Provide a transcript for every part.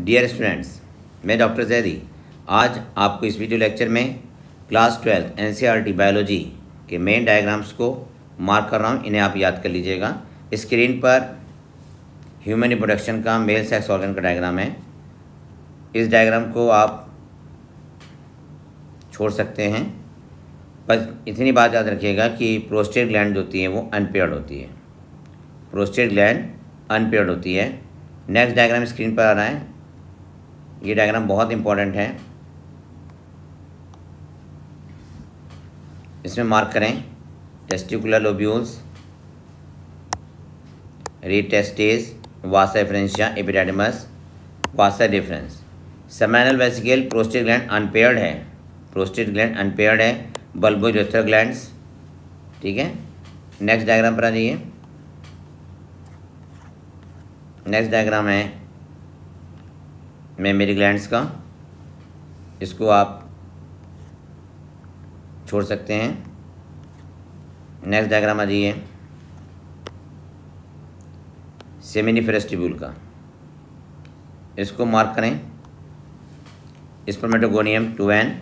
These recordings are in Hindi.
डियर स्टूडेंट्स, मैं डॉक्टर जैदी आज आपको इस वीडियो लेक्चर में क्लास 12 एनसीईआरटी बायोलॉजी के मेन डायग्राम्स को मार्क कर रहा हूँ। इन्हें आप याद कर लीजिएगा। स्क्रीन पर ह्यूमन रिप्रोडक्शन का मेल सेक्स ऑर्गन का डायग्राम है। इस डायग्राम को आप छोड़ सकते हैं, बस इतनी बात याद रखिएगा कि प्रोस्टेट ग्लैंड होती है वो अनपेयर्ड होती है। प्रोस्टेट ग्लैंड अनपेयर्ड होती है। नेक्स्ट डायग्राम स्क्रीन पर आ रहा है। ये डायग्राम बहुत इंपॉर्टेंट है, इसमें मार्क करें testicular lobules, rete testis, vasa efferentia, epididymis, vasa deferens, seminal vesicle. Prostate gland unpaired है, प्रोस्टेट ग्लैंड अनपेयर्ड है। बल्बोयूरेथ्रल ग्लैंड्स, ठीक है। नेक्स्ट डायग्राम पर आ जाइए। नेक्स्ट डायग्राम है मेमरी ग्लैंड्स का, इसको आप छोड़ सकते हैं। नेक्स्ट डायग्राम आ जाइए सेमिनिफेरस ट्यूब्यूल का, इसको मार्क करें। Spermatogonium 2n,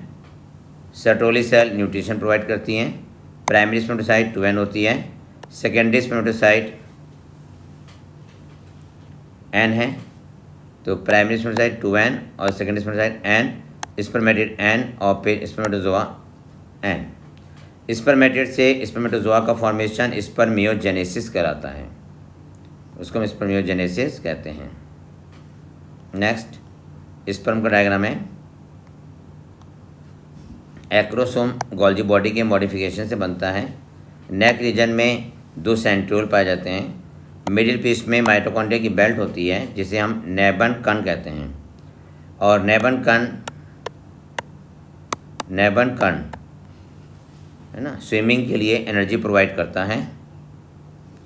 Sertoli cell nutrition provide करती हैं। प्राइमरी स्पर्मेटोसाइट 2n होती है, सेकेंडरी स्पर्मेटोसाइट n है, तो प्राइमरी स्पर्मेटोसाइट 2n और secondary spermatocyte n, spermatid n और फिर स्पर्मेटोजोआ n। स्पर्मेटिड से स्पर्मेटोजोआ का फॉर्मेशन स्पर्मियोजेनेसिस कहलाता है, उसको हम स्पर्मियोजेनेसिस कहते हैं। नेक्स्ट स्पर्म का डायग्राम है। एक्रोसोम गोल्जी बॉडी के मॉडिफिकेशन से बनता है। नेक रीजन में 2 सेंट्रियोल पाए जाते हैं। मिडिल पीस में माइटोकॉन्ड्रिया की बेल्ट होती है जिसे हम नेबन कण कहते हैं, और नेबन कण है ना, स्विमिंग के लिए एनर्जी प्रोवाइड करता है।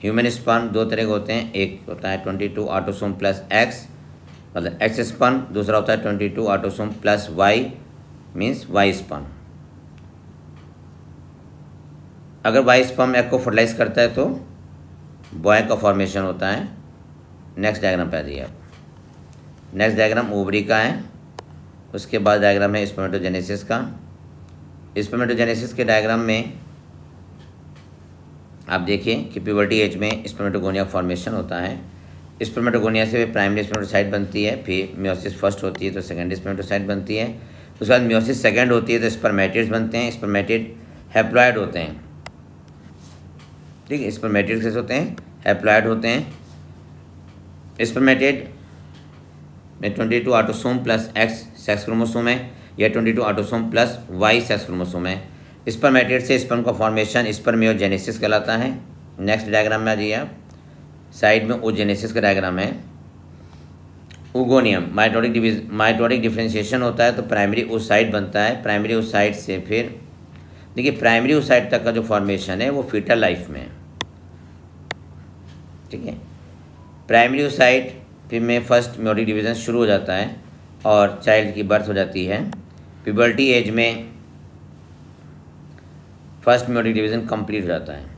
ह्यूमन स्पर्म 2 तरह के होते हैं, एक होता है 22 ऑटोसोम प्लस एक्स मतलब एक्स स्पर्म, दूसरा होता है 22 autosome plus Y means Y sperm. अगर वाई स्पर्म एग को फर्टिलाइज करता है तो बॉय का फॉर्मेशन होता है। नेक्स्ट डायग्राम पे आ जाइए आप। नेक्स्ट डायग्राम ओवरी का है, उसके बाद डायग्राम है स्पर्मेटोजेनेसिस का। स्पर्मेटोजेनेसिस के डायग्राम में आप देखिए कि प्यूबर्टी एज में स्पर्मेटोगोनिया फॉर्मेशन होता है। स्पर्मेटोगोनिया से प्राइमरी स्पर्मेटोसाइट बनती है, फिर मियोसिस फर्स्ट होती है तो सेकेंडरी स्पर्मेटोसाइट बनती है, उसके बाद मियोसिस सेकेंड होती है तो स्पर्मेटिड्स बनते हैं। स्पर्मेटिड हैप्लॉइड होते हैं, ठीक है। स्पर्मेटिड कैसे होते हैं? हैप्लॉइड होते हैं। स्पर्मेटिड में 22 autosome plus X sex chromosome है या 22 autosome plus Y sex chromosome है। स्पर्मेटिड से स्पर्म का फॉर्मेशन स्पर्मियोजेनेसिस कहलाता है। नेक्स्ट डायग्राम में आ जाइए आप। साइड में ओजेनेसिस का डायग्राम है। ओगोनियम माइटोटिक डिफरेंशिएशन होता है तो प्राइमरी ओसाइट बनता है। प्राइमरी ओसाइट से फिर देखिए प्राइमरी ओसाइट तक का जो फॉर्मेशन है वो फीटल लाइफ में है, ठीक है। प्राइमरी ओसाइट फिर में फर्स्ट मेयोटिक डिवीजन शुरू हो जाता है और चाइल्ड की बर्थ हो जाती है। प्यूबर्टी एज में फर्स्ट मेयोटिक डिवीजन कंप्लीट हो जाता है।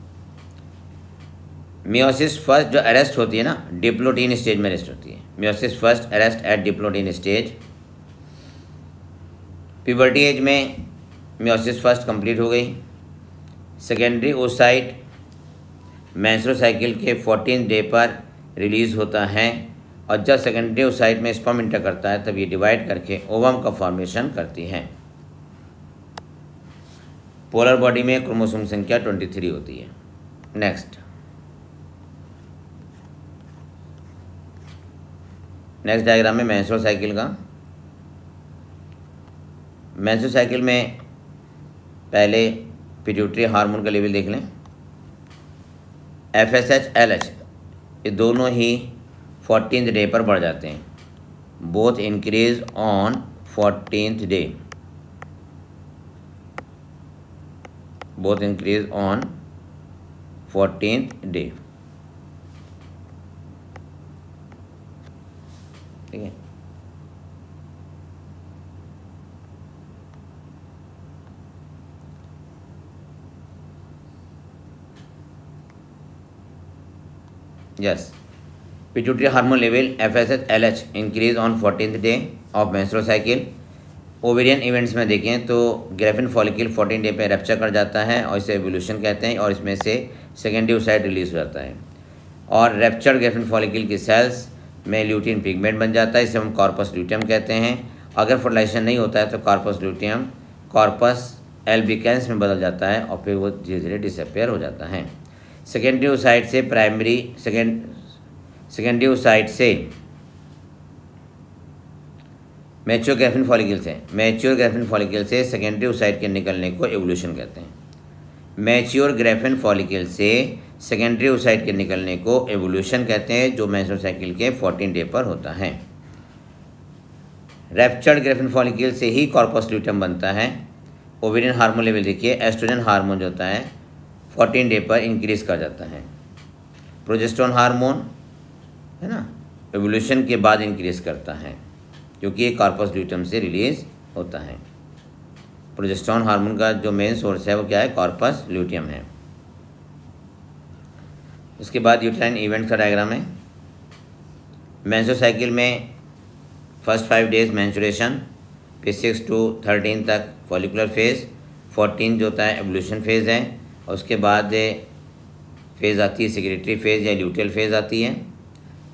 मियोसिस फर्स्ट जो अरेस्ट होती है ना, डिप्लोटीन स्टेज में अरेस्ट होती है। Meiosis first arrest at diplotene stage. Puberty age में मियोसिस फर्स्ट कंप्लीट हो गई। सेकेंडरी ओसाइट मेंस्ट्रुअल साइकिल के 14 डे पर रिलीज होता है, और जब सेकेंडरी ओसाइट में स्पर्म इंटर करता है तब ये डिवाइड करके ओवम का फॉर्मेशन करती है। पोलर बॉडी में क्रोमोसोम संख्या 23 होती है। नेक्स्ट डायग्राम में मेंस्ट्रुअल साइकिल का। मेंस्ट्रुअल साइकिल में पहले पिट्यूटरी हार्मोन का लेवल देख लें। FSH LH ये दोनों ही 14th डे पर बढ़ जाते हैं। Both increase on 14th day, both increase on 14th day, ठीक है। Yes, pituitary hormone level FSH LH increase on 14th day of menstrual cycle. Ovarian events में देखें तो ग्रेफिन फॉलिकल 14 डे पे रैप्चर कर जाता है और इसे एवोल्यूशन कहते हैं, और इसमें से सेकेंडरी ओसाइट रिलीज हो जाता है, और रैप्चर्ड ग्रेफिन फॉलिकल की सेल्स में ल्यूटिन पिगमेंट बन जाता है, इसे हम कॉर्पस ल्यूटियम कहते हैं। अगर फर्टिलाइजेशन नहीं होता है तो कॉर्पस ल्यूटियम कॉर्पस एल्बिकेंस में बदल जाता है और फिर वो धीरे धीरे डिसअपेयर हो जाता है। सेकेंडरी ओसाइट से सेकेंडरी ओसाइट से मैच्योर ग्रेफिन फॉलिकल से सेकेंडरी ओसाइट के निकलने को एवोल्यूशन कहते हैं। मैच्योर ग्रेफिन फॉलिकल से सेकेंडरी ओसाइट के निकलने को एवोल्यूशन कहते हैं, जो मेंस्ट्रुअल साइकिल के 14 डे पर होता है। रैप्चर्ड ग्रेफिन फॉलिकल से ही कॉर्पस ल्यूटियम बनता है। ओवेरियन हार्मोन लेवल देखिए, एस्ट्रोजन हार्मोन जो होता है 14 डे पर इंक्रीज कर जाता है। प्रोजेस्टेरोन हार्मोन है ना, एवोल्यूशन के बाद इंक्रीज करता है क्योंकि ये कॉर्पस ल्यूटियम से रिलीज होता है। प्रोजेस्टेरोन हार्मोन का जो मेन सोर्स है वो क्या है, कॉर्पस ल्यूटियम है। उसके बाद यूट्राइन इवेंट का डायग्राम है। मेंस्ट्रुअल साइकिल में फर्स्ट 5 डेज मेंस्ट्रुएशन, फिर 6 to 13 तक फॉलिकुलर फेज, 14 जो होता है एवोल्यूशन फेज है, और उसके बाद फेज आती है सेक्रेटरी फेज या ल्यूटियल फेज आती है।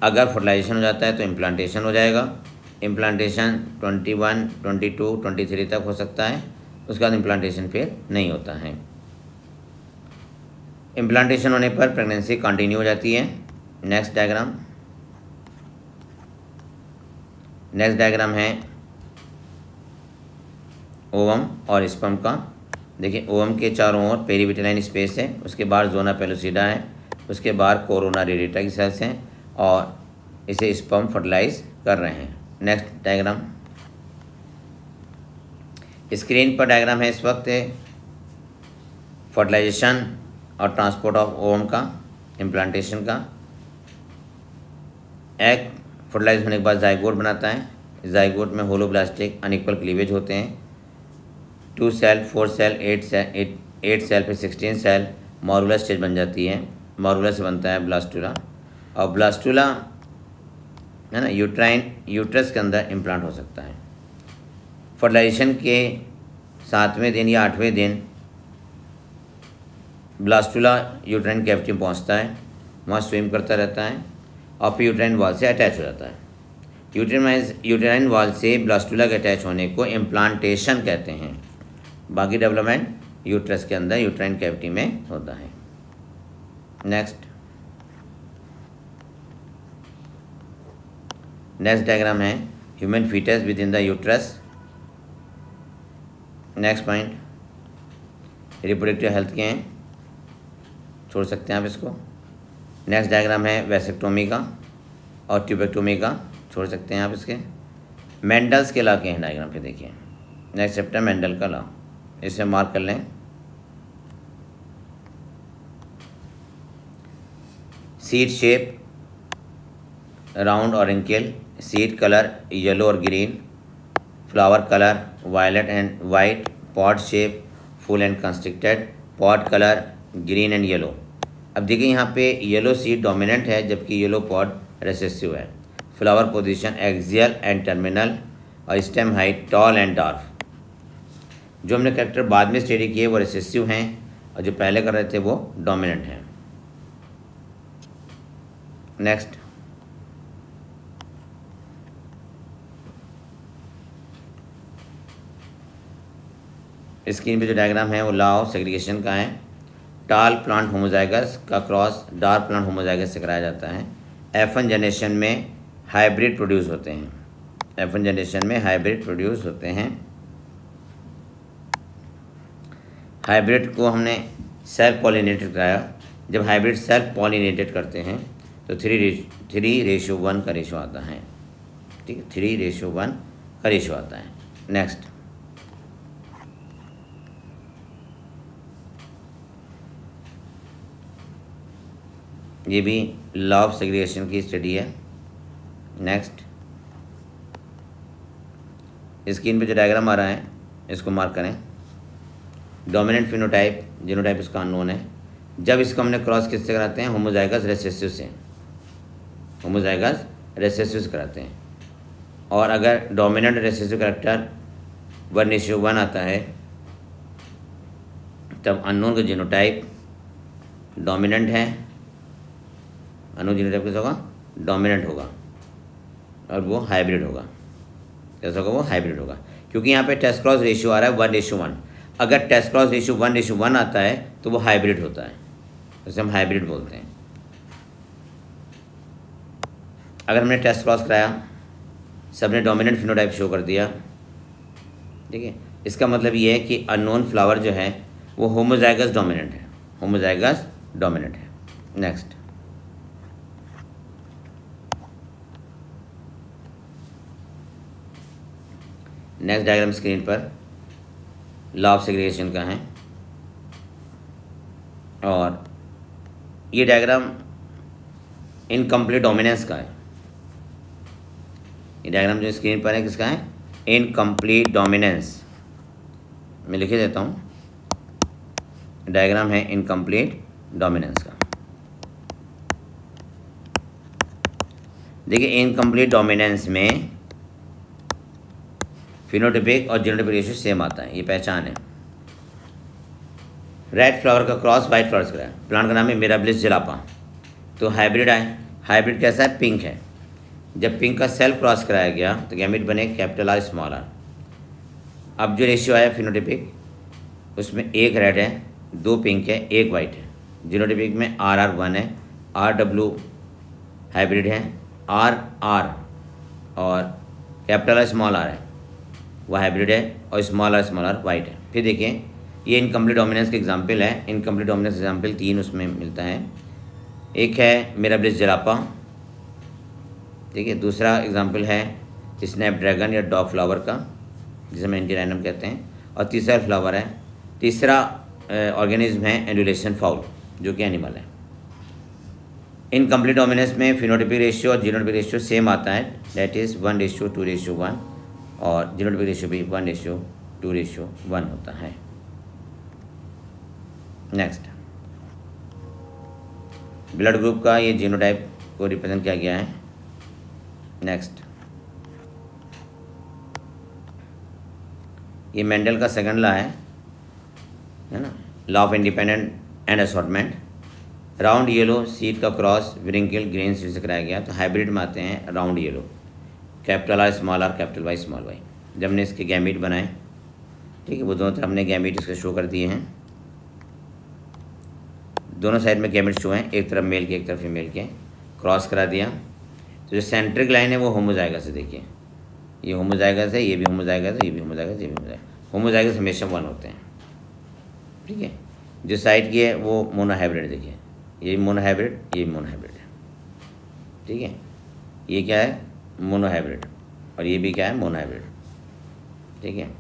अगर फर्टिलाइजेशन हो जाता है तो इम्प्लांटेशन हो जाएगा। इम्प्लांटेशन 21, 22, 23 तक हो सकता है, उसके बाद इम्प्लांटेशन फिर नहीं होता है। इम्प्लांटेशन होने पर प्रेगनेंसी कंटिन्यू हो जाती है। नेक्स्ट डायग्राम है ओवम और स्पर्म का। देखिए ओवम के चारों ओर पेरीविटेलाइन स्पेस है, उसके बाद जोना पेलोसिडा है, उसके बाद कोरोना रेडिएटा की सेल्स हैं और इसे स्पर्म फर्टिलाइज कर रहे हैं। नेक्स्ट डायग्राम, स्क्रीन पर डायग्राम है इस वक्त फर्टिलाइजेशन और ट्रांसपोर्ट ऑफ ओवम का, इम्प्लांटेशन का। एग फर्टिलाइज होने के बाद जाइगोट बनाता है। जाइगोट में होलोब्लास्टिक अनइक्वल क्लीवेज होते हैं। 2 सेल, 4 सेल, 8 सेल फिर 16 सेल मॉरुला स्टेज बन जाती है। मॉरुला से बनता है ब्लास्टुला, और ब्लास्टुला है ना यूट्रस के अंदर इम्प्लांट हो सकता है। फर्टिलाइजेशन के 7वें दिन या 8वें दिन ब्लास्टुला यूट्राइन कैविटी में पहुंचता है, वहाँ स्विम करता रहता है और फिर यूट्राइन वॉल से अटैच हो जाता है। यूट्राइन वॉल से ब्लास्टुला के अटैच होने को इम्प्लांटेशन कहते हैं। बाकी डेवलपमेंट यूट्रस के अंदर यूट्राइन कैविटी में होता है। नेक्स्ट डायग्राम है human foetus within the uterus. Next point reproductive health के हैं, छोड़ सकते हैं आप इसको। नेक्स्ट डायग्राम है वैसेक्टोमी का और ट्यूबेक्टोमी का, छोड़ सकते हैं आप इसके। मेंडल्स के लॉ के हैं डायग्राम पे देखिए। नेक्स्ट चैप्टर मेंडल का लॉ, इसे मार्क कर लें। सीड शेप राउंड और इंकेल, सीड कलर येलो और green, flower colour violet and white, pod shape full and constricted, pod colour green and yellow. अब देखिए यहाँ पे येलो सीड डोमिनेंट है जबकि येलो पॉड रिसेसिव है। Flower position axial and terminal, और stem height tall and dwarf. जो हमने कैरेक्टर बाद में स्टडी किए वो रिसेसिव हैं और जो पहले कर रहे थे वो डोमिनेंट हैं। नेक्स्ट स्क्रीन पे जो डायग्राम है वो लॉ ऑफ सेग्रीगेशन का है। टाल प्लांट होमोजाइगस का क्रॉस डार्क प्लांट होमोजाइगस से कराया जाता है। F1 जनरेशन में हाइब्रिड प्रोड्यूस होते हैं। F1 जनरेशन में हाइब्रिड प्रोड्यूस होते हैं। हाइब्रिड को हमने सेल्फ पॉलिनेटेड कराया। जब हाइब्रिड सेल्फ पॉलिनेटेड करते हैं तो 3:1 का रेशो आता है। ठीक है, 3:1 का रेशो आता है। नेक्स्ट ये भी लॉ ऑफ सेग्रीगेशन की स्टडी है। नेक्स्ट स्क्रीन पे जो डायग्राम आ रहा है इसको मार्क करें। डोमिनेंट फिनोटाइप, जीनोटाइप इसका अननोन है। जब इसको हमने क्रॉस किससे कराते हैं, होमोजाइगस रिसेसिव से। होमोजाइगस रिसेसिव कराते हैं। और अगर डोमिनेंट रिसेसिव कैरेक्टर 1:1 आता है तब अननोन का जीनोटाइप डोमिनेंट है, अननोन जीनोटाइप कैसा होगा, डोमिनेंट होगा और वो हाइब्रिड होगा। कैसा होगा, वो हाइब्रिड होगा, क्योंकि यहाँ पे टेस्ट क्रॉस रेशियो आ रहा है 1:1। अगर टेस्ट क्रॉस रेशियो 1:1 आता है तो वो हाइब्रिड होता है, उसे हम हाइब्रिड बोलते हैं। अगर हमने टेस्ट क्रॉस कराया, सबने डोमिनेंट फिनोटाइप शो कर दिया, ठीक है, इसका मतलब ये है कि अननोन फ्लावर जो है वो होमोजाइगस डोमिनेंट है, होमोजाइगस डोमिनेंट है। नेक्स्ट, नेक्स्ट डायग्राम स्क्रीन पर लॉ ऑफ सेग्रीगेशन का है और ये डायग्राम इनकम्प्लीट डोमिनेंस का है। ये डायग्राम जो स्क्रीन पर है किसका है, इनकम्प्लीट डोमिनेंस। मैं लिखे देता हूँ, डायग्राम है इनकम्प्लीट डोमिनेंस का। देखिए इनकम्प्लीट डोमिनेंस में फिनोटाइपिक और जीनोटाइपिक रेशियो सेम आता है, ये पहचान है। रेड फ्लावर का क्रॉस वाइट फ्लावर्स का है, प्लांट का नाम है मिराबिलिस जलापा, तो हाइब्रिड आए। हाइब्रिड कैसा है, पिंक है। जब पिंक का सेल्फ क्रॉस कराया गया तो गैमेट बने कैपिटल आर स्मॉल आर। अब जो रेशियो आया फिनोटाइपिक, उसमें एक रेड है, दो पिंक है, एक वाइट है। जीनोटाइपिक में RR1 है, RW हाइब्रिड है, RR और कैपिटल आर स्मॉल आर है वो हाइब्रिड है, और स्मॉल आर वाइट है। फिर देखिए ये इनकम्प्लीट डोमिनेंस के एग्जांपल है। इनकम्प्लीट डोमिनेंस एग्जांपल 3 उसमें मिलता है। एक है मिराबिलिस जलापा, ठीक है, दूसरा एग्जांपल है स्नैपड्रैगन या डॉग फ्लावर का जिसे हम एंटीराइनम कहते हैं, और तीसरा फ्लावर है, तीसरा ऑर्गेनिज्म है एंडुलेशन फाउल जो कि एनिमल है। इनकम्प्लीट डोमिनेंस में फिनोटाइपिक रेशियो और जीनोटाइपिक रेशियो सेम आता है, दैट इज़ 1:2:1 और जीनोटाइपिक रेशियो भी 1:2:1 होता है। नेक्स्ट, ब्लड ग्रुप का ये जीनोटाइप को रिप्रेजेंट किया गया है। नेक्स्ट, ये मेंडल का सेकंड लॉ है ना, law of independent and assortment. Round yellow seed का क्रॉस विरिंकल ग्रीन सीड से कराया गया, तो हाइब्रिड में आते हैं round yellow, capital R small R, capital Y small Y. जब हमने इसके गैमीट बनाए, ठीक है, वो दोनों तरफ हमने गैमीट इसके शो कर दिए हैं, दोनों साइड में गैमीट शो हैं, एक तरफ मेल के एक तरफ फीमेल के, क्रॉस करा दिया। तो जो सेंट्रिक लाइन है वो होमोजाइगस है, देखिए ये होमोजाइगस है, ये भी होमोजाइगस है, ये भी होमोजाइगस, ये भी होमोजाइगस। होमोजाइगस हमेशा 1 होते हैं, ठीक है। जो साइड की है वो मोनोहाइब्रिड, देखिए ये मोनोहाइब्रिड, ये भी मोनोहाइब्रिड है, ठीक है। ये क्या है, मोनोहाइब्रिड, और ये भी क्या है, मोनोहाइब्रिड, ठीक है।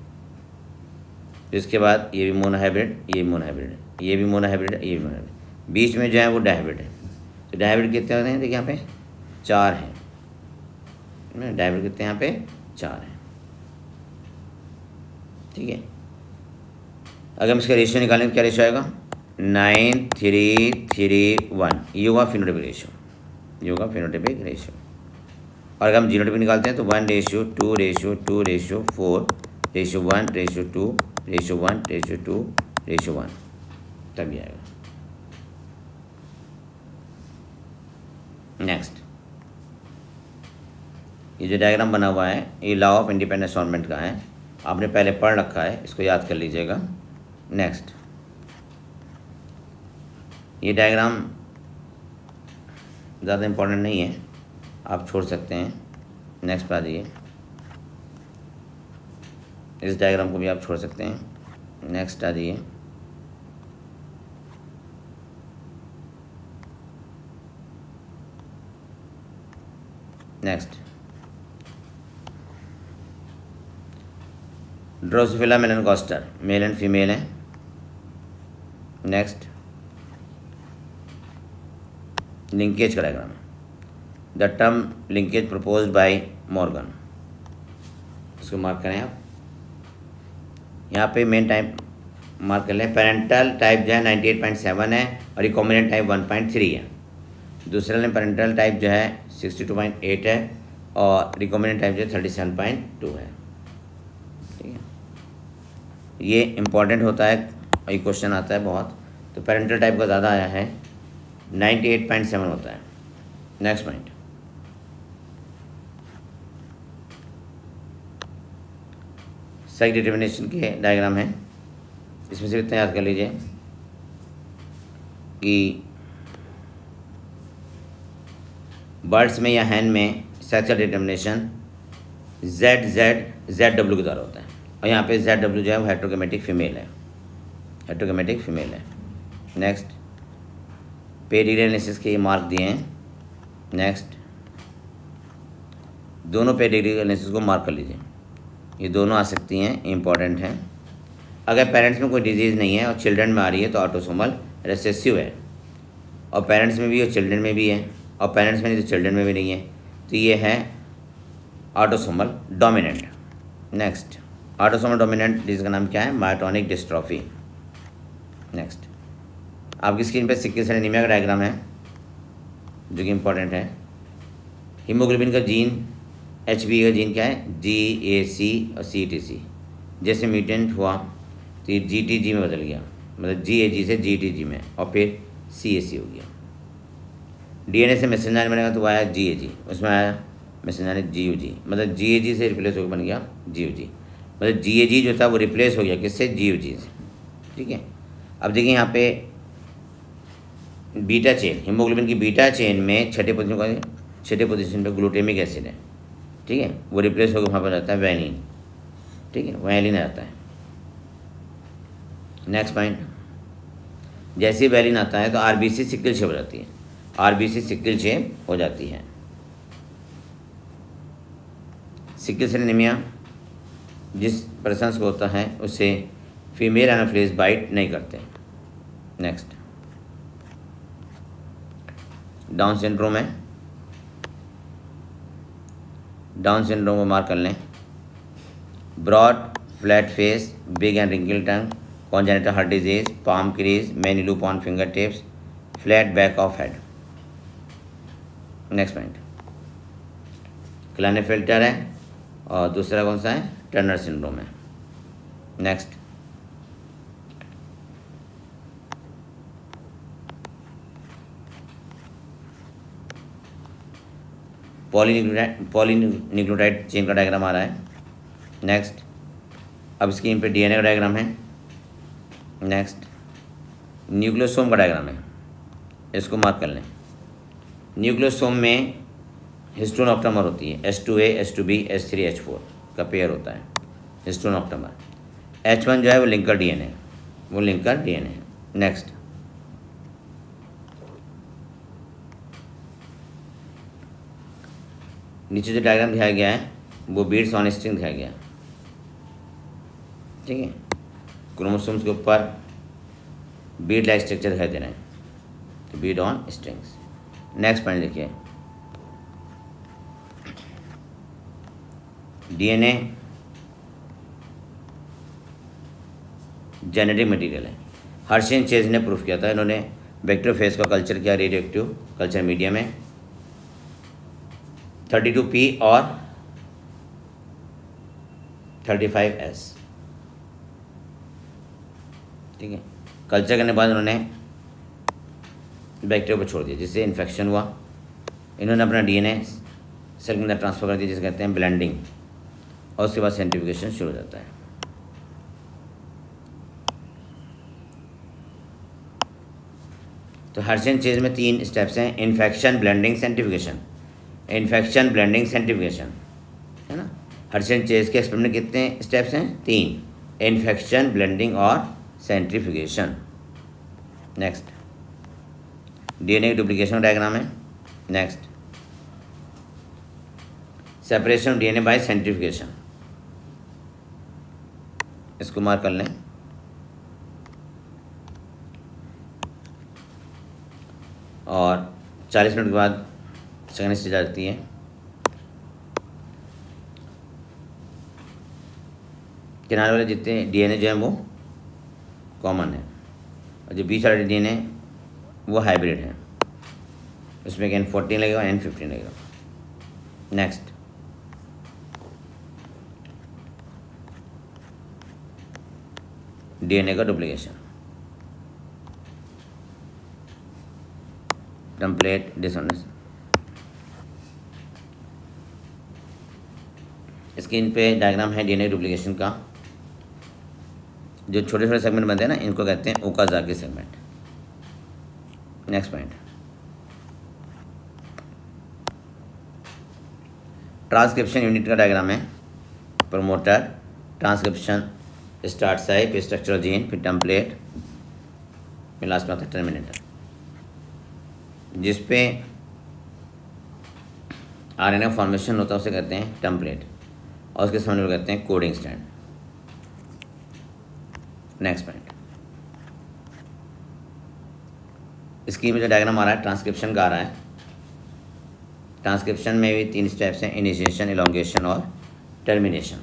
इसके बाद ये भी मोनोहाइब्रिड, ये भी मोनोहाइब्रिड है, ये भी मोनोहाइब्रिड है, ये भी मोनोहाइब्रिड। बीच में जो है वो डायहाइब्रिड है। तो डायहाइब्रिड कितने होते हैं, देखिए यहाँ पे 4 हैं, डायहाइब्रिड कितने यहाँ पे 4 हैं, ठीक है। अगर हम इसका रेशियो निकालें तो क्या रेशियो आएगा, 9:3:1, ये होगा फिनोटाइपिक रेशियो, ये होगा फिनोटाइपिक रेशियो। और अगर हम जीनोटाइपिक निकालते हैं तो 1:2:4:4:1:2:1:2:1 तब ये आएगा। नेक्स्ट, ये जो डायग्राम बना हुआ है ये लॉ ऑफ इंडिपेंडेंट असॉर्टमेंट का है, आपने पहले पढ़ रखा है, इसको याद कर लीजिएगा। नेक्स्ट, ये डायग्राम ज़्यादा इम्पोर्टेंट नहीं है, आप छोड़ सकते हैं। नेक्स्ट पे आ जाइए, इस डायग्राम को भी आप छोड़ सकते हैं। नेक्स्ट आ जाइए, next, drosophila melanogaster male and female है। नेक्स्ट, लिंकेज का डायग्राम है, the term linkage proposed by Morgan, इसको मार्क करें आप। यहाँ पे मेन टाइप मार्क कर लें, पेरेंटल टाइप जो है 98.7 है और रिकॉम्बिनेंट टाइप 1.3 है। दूसरा लें पेरेंटल टाइप जो है 62.8 है और रिकॉम्बिनेंट टाइप जो है 37.2 है। ठीक है, ये इम्पॉर्टेंट होता है, ये क्वेश्चन आता है बहुत। तो पेरेंटल टाइप का ज़्यादा आया है, 98.7 होता है। नेक्स्ट पॉइंट, सेक्स डिटर्मिनेशन के डायग्राम है। इसमें से इतना याद कर लीजिए कि बर्ड्स में या हैन में सेक्सुअल डिटर्मिनेशन ZW के द्वारा होता है, और यहाँ पे ZW जो है वो हेट्रोगेमेटिक फीमेल है, हेट्रोगेमेटिक फीमेल है। नेक्स्ट, पेडिग्री एनालिसिस के ये मार्क दिए हैं। नेक्स्ट, दोनों पेडिग्री एनालिसिस को मार्क कर लीजिए, ये दोनों आ सकती हैं, इंपॉर्टेंट हैं। अगर पेरेंट्स में कोई डिजीज़ नहीं है और चिल्ड्रन में आ रही है तो ऑटोसोमल रिसेसिव है, और पेरेंट्स में भी और चिल्ड्रन में भी है, और पेरेंट्स में नहीं तो चिल्ड्रन में भी नहीं है, तो ये है autosomal dominant. Next, autosomal dominant disease का नाम क्या है? Myotonic dystrophy. नेक्स्ट, आपकी स्क्रीन पे सिकल सेल एनीमिया का डायग्राम है जो कि इम्पोर्टेंट है। हीमोग्लोबिन का जीन, HB का जीन क्या है? GAC और CTC। जैसे म्यूटेंट हुआ तो ये GTG में बदल गया, मतलब GAG से GTG में, और फिर CAC हो गया। DNA से मैसेंजर बनेगा तो वो आया GAG, उसमें आया मैसेंजर GUG, मतलब GAG से रिप्लेस होकर बन गया GUG, मतलब GAG जो था वो रिप्लेस हो गया किससे? GUG से। ठीक है, अब देखिए यहाँ पे बीटा चेन, हीमोग्लोबिन की बीटा चेन में छठे पोजीशन पे ग्लूटामिक एसिड है। ठीक है, वो रिप्लेस होकर वहाँ पर जाता है वैलिन। ठीक है, वैलिन आता है। नेक्स्ट पॉइंट, जैसे ही वैलिन आता है तो RBC सिकल शेप हो जाती है, RBC सिकल शेप हो जाती है। सिकल सेल एनीमिया जिस पर्सन को होता है उसे फीमेल एनाफिलिस बाइट नहीं करते। नेक्स्ट, डाउन सिंड्रोम है, डाउन सिंड्रोम को मार्क कर लें। Broad flat face, big and wrinkle tongue, congenital heart disease, palm crease, many loop on finger tips, flat back of head. Next point, Klinefelter है, और दूसरा कौन सा है? टर्नर सिंड्रोम है। नेक्स्ट, पॉलीन्यूक्लियोटाइड चेन का डायग्राम आ रहा है। नेक्स्ट, अब स्क्रीन पे DNA का डायग्राम है। नेक्स्ट, न्यूक्लियोसोम का डायग्राम है, इसको मार्क कर लें। न्यूक्लियोसोम में हिस्टोन ऑक्टामर होती है, H2A, H2B, H3, H4 का पेयर होता है हिस्टोन ऑक्टामर। H1 जो है वो लिंकर DNA, वो लिंकर DNA है। नेक्स्ट, नीचे जो डायग्राम दिखाया गया है वो बीड्स ऑन स्ट्रिंग दिखाया गया है। ठीक है, क्रोमोसोम्स के ऊपर बीड लाइक स्ट्रक्चर दिखाई दे रहे हैं, तो Beed on strings. Next point देखिए, DNA जेनेटिक मटेरियल है। हर्शी एंड चेज ने प्रूफ किया था, इन्होंने बैक्टीरियोफेज का कल्चर किया रेडियो एक्टिव कल्चर मीडिया में 32P और 35S। ठीक है, कल्चर करने के बाद उन्होंने बैक्टीरिया पर छोड़ दिया, जिससे इन्फेक्शन हुआ। इन्होंने अपना DNA सेल के अंदर ट्रांसफर कर दिया, जिसे कहते हैं ब्लेंडिंग, और उसके बाद सेंट्रीफ्यूगेशन शुरू हो जाता है। तो हर्शी एंड चेज में 3 स्टेप्स हैं, infection, blending, centrifugation. Infection, blending, centrifugation, है ना। हर्शी एंड चेज के एक्सपेरिमेंट में कितने स्टेप्स हैं? 3, इन्फेक्शन, ब्लेंडिंग और centrifugation. Next, DNA duplication diagram है। Next, separation of DNA by centrifugation, इसको मार्क कर लें। और 40 मिनट के बाद सेकेंड स्टेज आ जाती है। किनारे वाले जितने DNA जो है वो कॉमन है, और जो बीच वाले DNA वो हाइब्रिड है, उसमें N14 लगेगा, N15 लगेगा। नेक्स्ट, डीएनए का डुप्लीकेशन, टेम्पलेट डिसऑनेस्ट। स्क्रीन पे डायग्राम है डीएनए डुप्लीकेशन का। जो छोटे छोटे सेगमेंट बनते हैं ना, इनको कहते हैं Okazaki segment. Next point, transcription unit का डायग्राम है। प्रोमोटर, ट्रांसक्रिप्शन, स्टार्ट साइट, फिर स्ट्रक्चरल जीन, फिर टेम्पलेट, फिर लास्ट में आता है टर्मिनेटर, जिसपे आरएनए फॉर्मेशन होता है उसे कहते हैं टेम्पलेट, और उसके सामने लोग कहते हैं coding stand. Next point, screen में जो डायग्राम आ रहा है ट्रांसक्रिप्शन का आ रहा है। ट्रांसक्रिप्शन में भी 3 स्टेप्स हैं, इनिशिएशन, इलोंगेशन और टर्मिनेशन।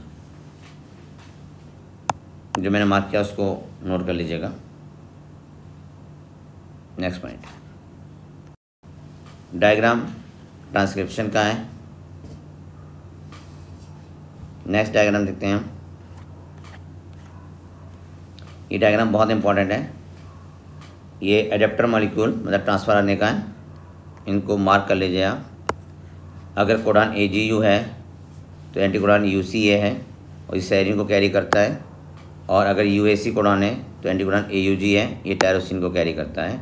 जो मैंने मार्क किया उसको नोट कर लीजिएगा। नेक्स्ट पॉइंट, डायग्राम ट्रांसक्रिप्शन का है। नेक्स्ट डायग्राम देखते हैं हम। ये डायग्राम बहुत इंपॉर्टेंट है। ये एडेप्टर मॉलिक्यूल मतलब ट्रांसफर आने का है, इनको मार्क कर लीजिए आप। अगर कोडान AGU है तो एंटी कोडान UCA है और इस सेरीन को कैरी करता है, और अगर UAC कोडान है तो एंटी कोडान AUG है, ये टायरोसिन को कैरी करता है।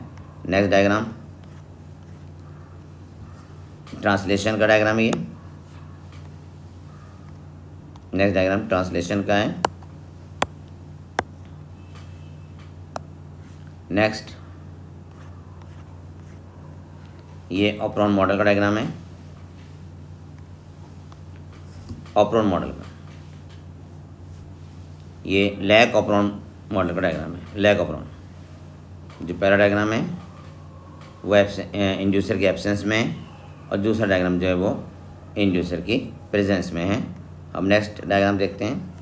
नेक्स्ट डायग्राम ट्रांसलेशन का डायग्राम है ये। नेक्स्ट डायग्राम ट्रांसलेशन का है। नेक्स्ट, ये ऑपरॉन मॉडल का डायग्राम है। ऑपरॉन मॉडल का ये लैक ऑपरॉन मॉडल का डायग्राम है। लैक ऑपरॉन जो पहला डायग्राम है वो इंड्यूसर के एब्सेंस में है, और दूसरा डायग्राम जो है वो इंड्यूसर की प्रेजेंस में है। अब नेक्स्ट डायग्राम देखते हैं।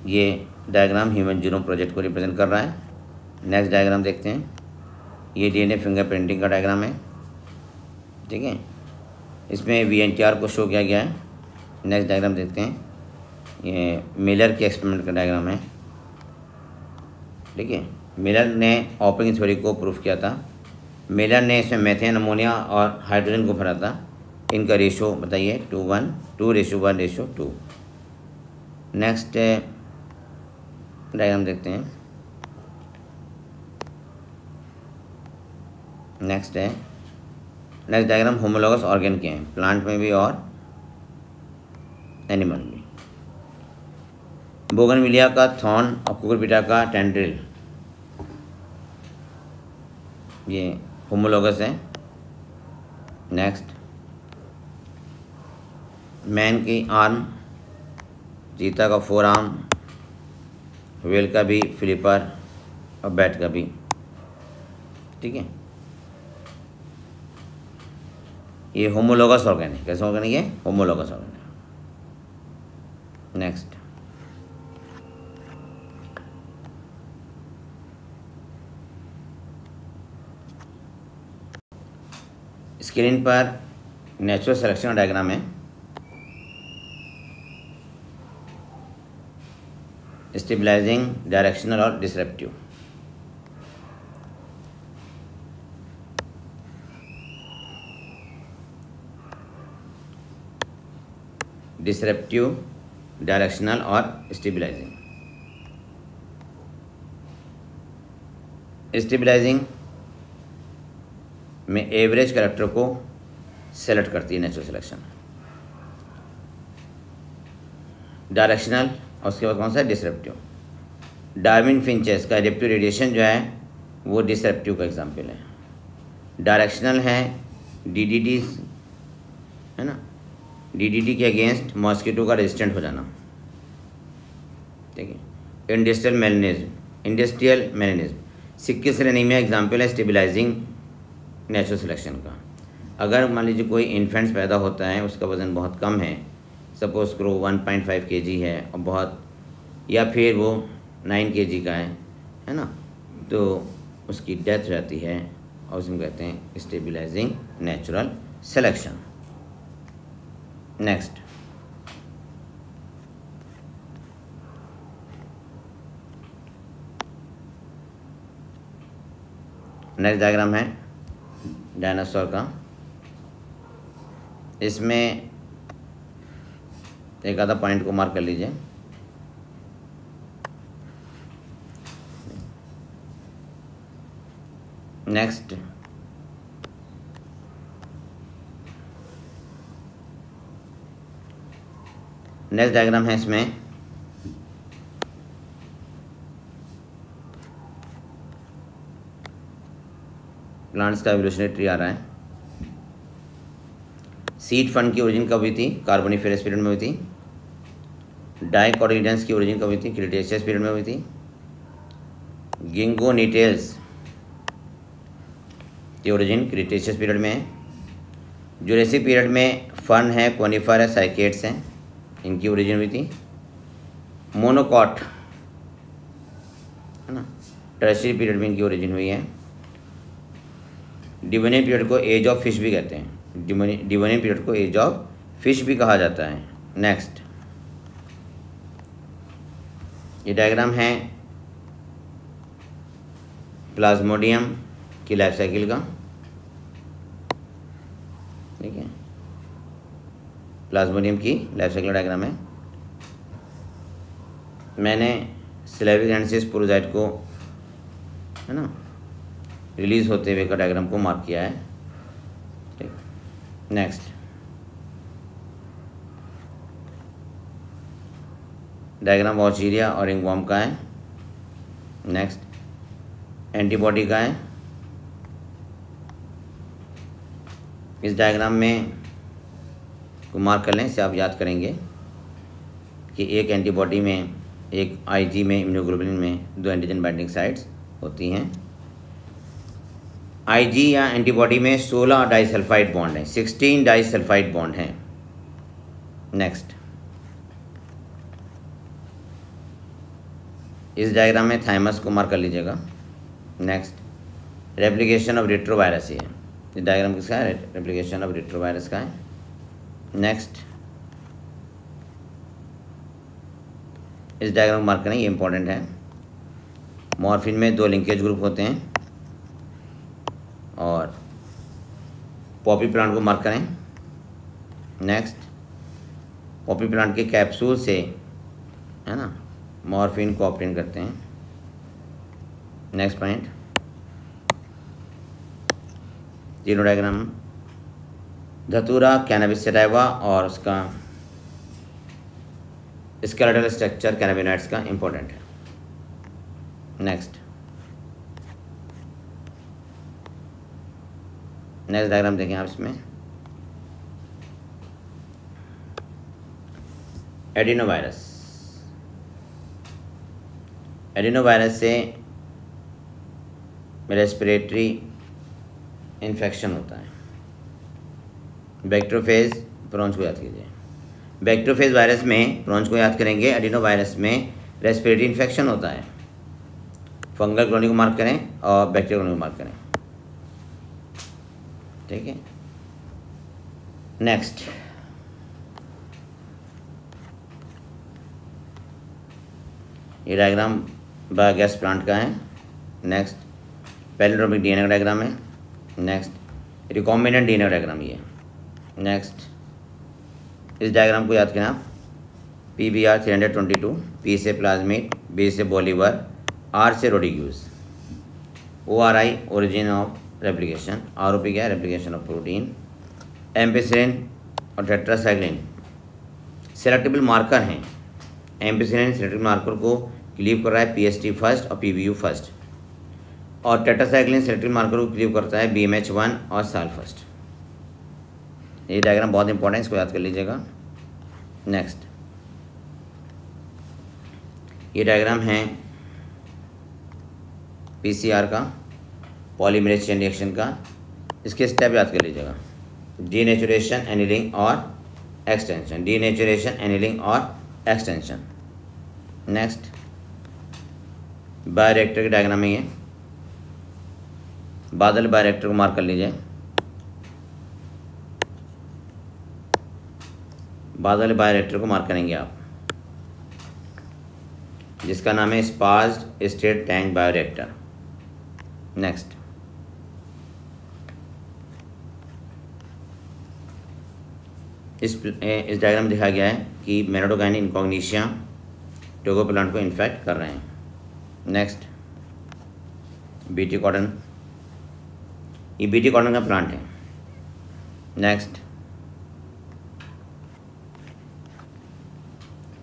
ये डायग्राम ह्यूमन जीनोम प्रोजेक्ट को रिप्रेजेंट कर रहा है। नेक्स्ट डायग्राम देखते हैं। ये डीएनए फिंगरप्रिंटिंग का डायग्राम है, ठीक है। इसमें VNTR को शो किया गया है। नेक्स्ट डायग्राम देखते हैं। ये मिलर के एक्सपेरिमेंट का डायग्राम है, ठीक है। मिलर ने ऑपरिंग थ्योरी को प्रूफ किया था। मिलर ने इसमें मेथेन, अमोनिया और हाइड्रोजन को भरा था। इनका रेशो बताइए 2:1:2। नेक्स्ट डायग्राम देखते हैं। नेक्स्ट डायग्राम होमोलॉगस ऑर्गेन के हैं, प्लांट में भी और एनिमल में। बोगनविलिया का थॉर्न और कुकुरबिटा का टेंड्रिल, ये होमोलॉगस है। नेक्स्ट, मैन की आर्म, चीता का 4 आर्म, व्हेल का भी, फ्लिपर और बैट का भी, ठीक है। ये होमोलॉगस ऑर्गन है। कैसा ऑर्गन है ये? होमोलॉगस ऑर्गन है। नेक्स्ट, स्क्रीन पर नेचुरल सिलेक्शन का डायग्राम है। स्टेबलाइजिंग, डायरेक्शनल और डिसरप्टिव। डिसरप्टिव, डायरेक्शनल और स्टेबलाइजिंग। स्टेबलाइजिंग में एवरेज कैरेक्टर को सेलेक्ट करती है नेचुरल सिलेक्शन। डायरेक्शनल और उसके बाद कौन सा? डिसरप्टिव। डार्विन फिंचेस का एडेप्टिव रेडिएशन जो है वो डिसरप्टिव का एग्जाम्पल है। डायरेक्शनल है DDTs, है ना, DDT के अगेंस्ट मॉस्किटो का रेजिस्टेंट हो जाना, ठीक है। Industrial melanism, sickle cell anaemia example है स्टेबलाइजिंग नेचुरल सिलेक्शन का। अगर मान लीजिए कोई इन्फेंट्स पैदा होता है, उसका वज़न बहुत कम है, सपोज करो 1.5 kg है और बहुत, या फिर वो 9 kg का है ना, तो उसकी डेथ रहती है और उसमें कहते हैं stabilizing natural selection. Next diagram है डायनासोर का। इसमें एक आधा पॉइंट को मार्क कर लीजिए। नेक्स्ट डायग्राम है इसमें प्लांट्स का एवोल्यूशनरी ट्री आ रहा है। सीड फंड की ओरिजिन कब हुई थी? कार्बोनिफेरस पीरियड में हुई थी। डाइकोटिलेडन्स की ओरिजिन कब हुई थी? क्रीटेशियस पीरियड में हुई थी। गिंगोनीटेल्स की ओरिजिन क्रीटेशियस पीरियड में है। जुरेसिक पीरियड में फर्न है, कोनिफर है, साइकेड्स हैं, इनकी ओरिजिन हुई थी। मोनोकॉट है ना, टर्शियरी पीरियड में इनकी ओरिजिन हुई है। डिवोनियन पीरियड को एज ऑफ फिश भी कहते हैं। डिवोनियन पीरियड को एज ऑफ फिश भी कहा जाता है। नेक्स्ट ये डायग्राम है प्लाज्मोडियम की लाइफ साइकिल का। ठीक है, प्लाज्मोडियम की लाइफ साइकिल डायग्राम है। मैंने सिलेबिगेंसिस प्रोजाइट को है ना रिलीज होते हुए का डायग्राम को मार्क किया है। ठीक, नेक्स्ट डायग्राम वॉचीरिया और रिंगवॉर्म का है। नेक्स्ट एंटीबॉडी का है। इस डायग्राम में को मार्क कर लें, इससे आप याद करेंगे कि एक एंटीबॉडी में, एक आईजी में, इम्यूनोग्लोबुलिन में 2 एंटीजन बाइंडिंग साइट्स होती हैं। आईजी या एंटीबॉडी में 16 डाइसल्फाइड बॉन्ड हैं, 16 डाइसल्फाइड बॉन्ड हैं। नेक्स्ट इस डायग्राम में थाइमस को मार्क कर लीजिएगा। नेक्स्ट रेप्लिकेशन ऑफ रेट्रोवायरस है। ये डायग्राम किसका है? रेप्लिकेशन ऑफ रेट्रोवायरस का है। नेक्स्ट इस डायग्राम को मार्क करें, ये इंपॉर्टेंट है। मॉर्फिन में 2 लिंकेज ग्रुप होते हैं। और पॉपी प्लांट को मार्क करें। नेक्स्ट पॉपी प्लांट के कैप्सूल से है ना मॉर्फिन को ऑब्टेन करते हैं। नेक्स्ट पॉइंट जीनो डायग्राम धतूरा, कैनबिस सटाइवा और उसका स्केलेटल स्ट्रक्चर कैनाबिनॉइड्स का इंपॉर्टेंट है। नेक्स्ट डायग्राम देखें आप इसमें एडिनोवायरस। एडिनोवायरस से रेस्पिरेटरी इन्फेक्शन होता है। बैक्टीरियोफेज प्रोन्स को याद कीजिए। बैक्टीरियोफेज वायरस में प्रोन्स को याद करेंगे। एडिनोवायरस में रेस्पिरेटरी इन्फेक्शन होता है। फंगल कॉलोनी को मार्क करें और बैक्टीरियल कॉलोनी को मार्क करें। ठीक है, नेक्स्ट ये डायग्राम बायोगैस प्लांट का है। नेक्स्ट पैलिंड्रोमिक डीएनए का डायग्राम है। नेक्स्ट रिकॉम्बिनेंट डीएनए का डायग्राम ये है। नेक्स्ट इस डायग्राम को याद करें आप। PBr 322, P से प्लाज्मिड, B से बॉलीवर, R से रोडिग्यूज, ORI origin of replication, ROP क्या है? Replication of protein. एम्पिसिलिन और टेट्रासाइक्लिन सेलेक्टेबल मार्कर हैं। एम्पिसिलिन सेलेक्टेबल मार्कर को क्लीव कर रहा है PST फर्स्ट और PBU फर्स्ट, और टेट्रासाइक्लिन सेलेक्टेबल मार्कर को क्लीव करता है BMH1 और साल फर्स्ट। ये डायग्राम बहुत इंपॉर्टेंट है, इसको याद कर लीजिएगा। नेक्स्ट ये डायग्राम है PCR का, पॉलीमरेज चेन रिएक्शन का। इसके स्टेप याद कर लीजिएगा। डीनेचुरेशन, एनिलिंग और एक्सटेंशन। डीनेचुरेशन, एनिलिंग और एक्सटेंशन। नेक्स्ट बायोरिएक्टर के डायग्राम में ये बादल बायोरिएक्टर को मार्क कर लीजिए। बाद वाले बायोरिएक्टर को मार्क करेंगे आप, जिसका नाम है स्पार्स्ड स्टेट टैंक बायोरिएक्टर। नेक्स्ट, इस डायग्राम में दिखाया गया है कि मेनाडोगाइन इनकॉग्निशिया टोगो प्लांट को इन्फेक्ट कर रहे हैं। नेक्स्ट, बीटी कॉटन, ये बीटी कॉटन का प्लांट है। नेक्स्ट,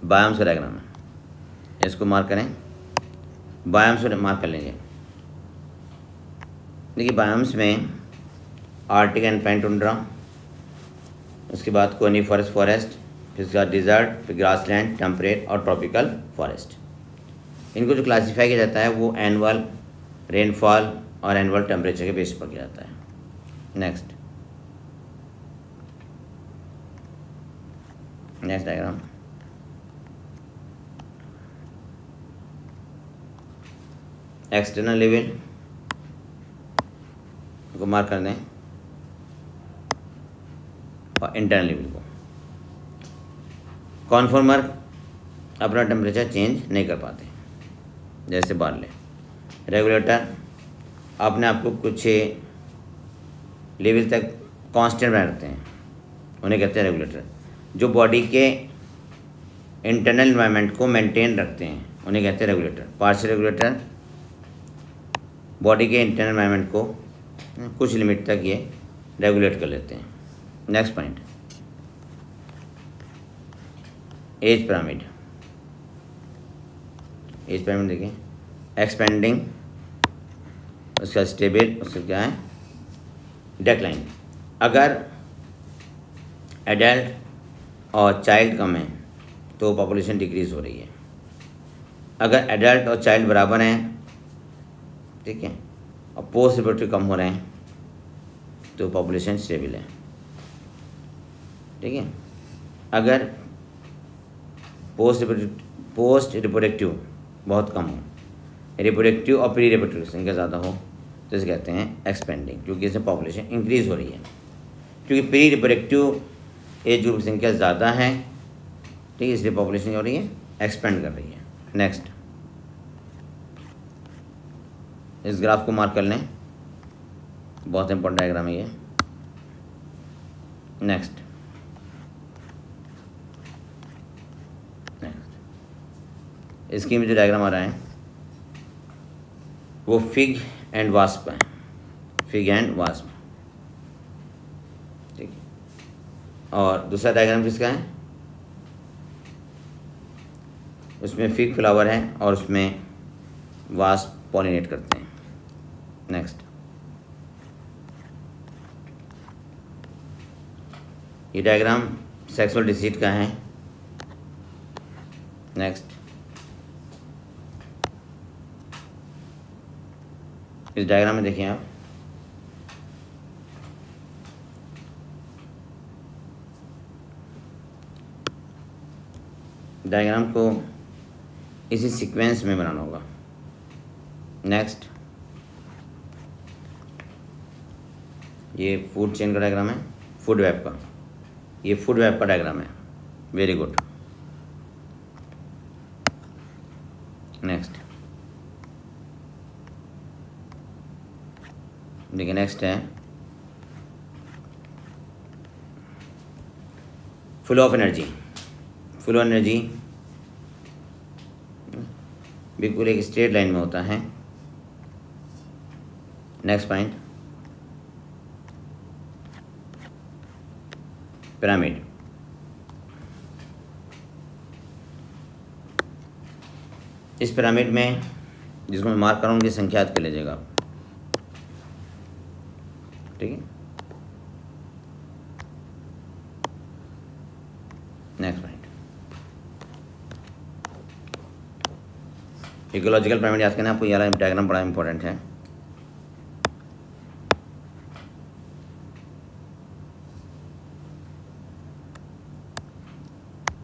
बायोम्स का डायग्राम है, इसको मार्क करें, बायोम्स को मार्क कर लेंगे। देखिए बायोम्स में आर्टिक एंड प्लांट टुंड्रा, उसके बाद कोनिफरस फॉरेस्ट, फिर उसके बाद डिजर्ट, फिर ग्रासलैंड, टेम्परेट और ट्रॉपिकल फॉरेस्ट। इनको जो क्लासीफाई किया जाता है वो एनुअल रेनफॉल और एनुअल टेम्परेचर के बेस पर किया जाता है। Next, next diagram, external level को मार्क कर दें और इंटरनल लेवल को। कॉन्फॉर्मर अपना टेम्परेचर चेंज नहीं कर पाते, जैसे बार्ले। रेगुलेटर अपने आप को कुछ लेवल तक कांस्टेंट बनाए रखते हैं, उन्हें कहते हैं रेगुलेटर। जो बॉडी के इंटरनल एनवायरनमेंट को मेंटेन रखते हैं उन्हें कहते हैं रेगुलेटर। पार्शियल रेगुलेटर बॉडी के इंटरनल एनवायरनमेंट को कुछ लिमिट तक ये रेगुलेट कर लेते हैं। Next point, age pyramid. Age pyramid देखिए, एक्सपेंडिंग, उसका स्टेबल, उसका क्या है डेक्लाइन। अगर एडल्ट और चाइल्ड कम है तो पॉपुलेशन डिक्रीज हो रही है। अगर एडल्ट और चाइल्ड बराबर हैं, ठीक है, और पोस्ट रिप्रोडक्टिव कम हो रहे हैं तो पॉपुलेशन स्टेबल है, ठीक है। अगर पोस्ट रिप्रोडक्टिव बहुत कम हो, रिप्रोडक्टिव और प्री रिप्रोडक्टिव संख्या ज़्यादा हो तो इसे कहते हैं एक्सपेंडिंग, क्योंकि इससे पॉपुलेशन इंक्रीज हो रही है। क्योंकि प्री रिप्रोडक्टिव एज ग्रुप की संख्या ज़्यादा है, ठीक है, इसलिए पॉपुलेशन हो रही है, एक्सपेंड कर रही है। नेक्स्ट, इस ग्राफ को मार्क कर लें, बहुत इंपॉर्टेंट डायग्राम है ये। नेक्स्ट, इसकी में जो डायग्राम आ रहा है वो फिग एंड वास्प है, फिग एंड वास्प, ठीक है। और दूसरा डायग्राम किसका है, उसमें फिग फ्लावर है और उसमें वास्प पॉलिनेट करते हैं। नेक्स्ट, ये डायग्राम सेक्सुअल डिसीट का है। नेक्स्ट, इस डायग्राम में देखिए आप, डायग्राम को इसी सीक्वेंस में बनाना होगा। नेक्स्ट, ये फूड चेन का डायग्राम है, फूड वेब का, ये फूड वेब का डायग्राम है। Very good. नेक्स्ट देखिए, नेक्स्ट है flow of energy. Flow energy बिल्कुल एक स्ट्रेट लाइन में होता है। Next point, pyramid. इस पिरामिड में जिसको मैं मार्क करूँ उनकी संख्या याद कर लीजिएगा आप, ठीक है। नेक्स्ट पॉइंट, इकोलॉजिकल पिरामिड याद करना आपको, ये डायग्राम बड़ा इंपॉर्टेंट है।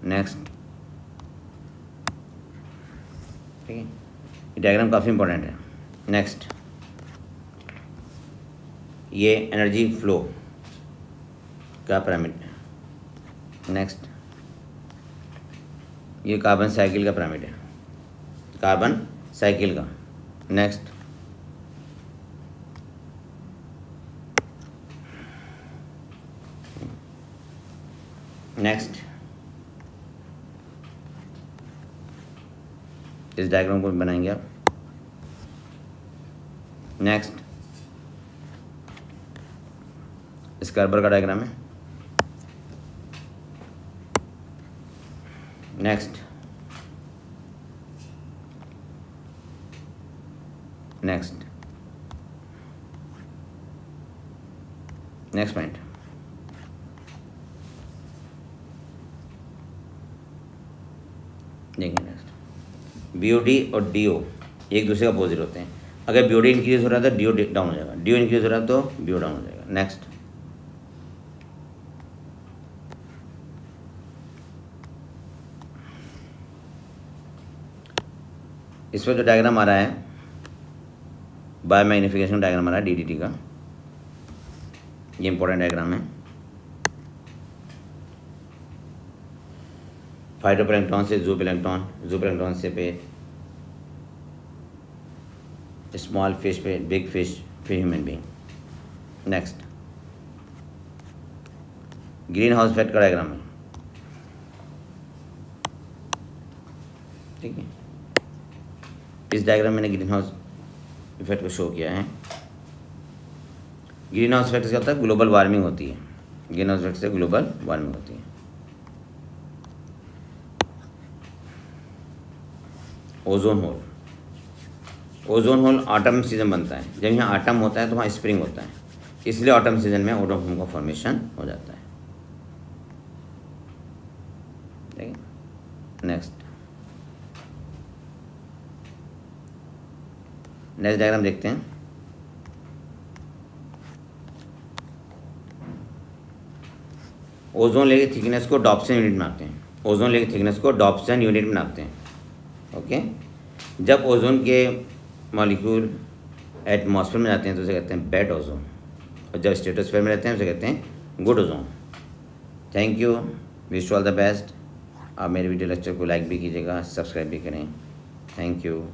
नेक्स्ट, ठीक है, ये डायग्राम काफ़ी इंपॉर्टेंट है। नेक्स्ट, ये एनर्जी फ्लो का पिरामिड है। नेक्स्ट, ये कार्बन साइकिल का पिरामिड है, कार्बन साइकिल का। नेक्स्ट, इस डायग्राम को बनाएंगे आप। नेक्स्ट, इस कार्बन का डायग्राम है। नेक्स्ट, नेक्स्ट, नेक्स्ट पॉइंट, देखिए नेक्स्ट, BOD और DO एक दूसरे का अपोजिट होते हैं। अगर BOD इंक्रीज हो रहा है तो DO डाउन हो जाएगा, DO इंक्रीज हो रहा है तो BO डाउन हो जाएगा। नेक्स्ट, इस पर जो डायग्राम आ रहा है, बायोमैग्निफिकेशन डायग्राम आ रहा है DDT का, ये इंपॉर्टेंट डायग्राम है। फाइटोप्लैंक्टन से ज़ूप्लैंक्टन, ज़ूप्लैंक्टन से पे स्मॉल फिश पे बिग फिश फिर human being. Next, green house effect का डायग्राम है, ठीक है। इस डायग्राम में मैंने ग्रीन हाउस इफेक्ट को शो किया है। ग्रीन हाउस इफेक्ट से क्या होता है, ग्लोबल वार्मिंग होती है। ग्रीन हाउस इफेक्ट से ग्लोबल वार्मिंग होती है। Ozone hole, ozone hole autumn season बनता है। जब यहाँ ऑटम होता है तो वहाँ स्प्रिंग होता है, इसलिए ऑटम सीजन में ओजोन होल का फॉर्मेशन हो जाता है। ठीक है। नेक्स्ट, नेक्स्ट डायग्राम देखते हैं। ओजोन लेयर की थिकनेस को डॉप्सन यूनिट में नापते हैं। ओजोन लेयर की थिकनेस को डॉप्सन यूनिट में नापते हैं। ओके, जब ओजोन के मॉलिक्यूल एटमॉस्फेयर में जाते हैं तो उसे कहते हैं बैड ओजोन, और जब स्ट्रेटोस्फेयर में रहते हैं उसे कहते हैं good ozone. Thank you, wish you all the best. आप मेरे वीडियो लेक्चर को लाइक भी कीजिएगा, सब्सक्राइब भी करें। Thank you.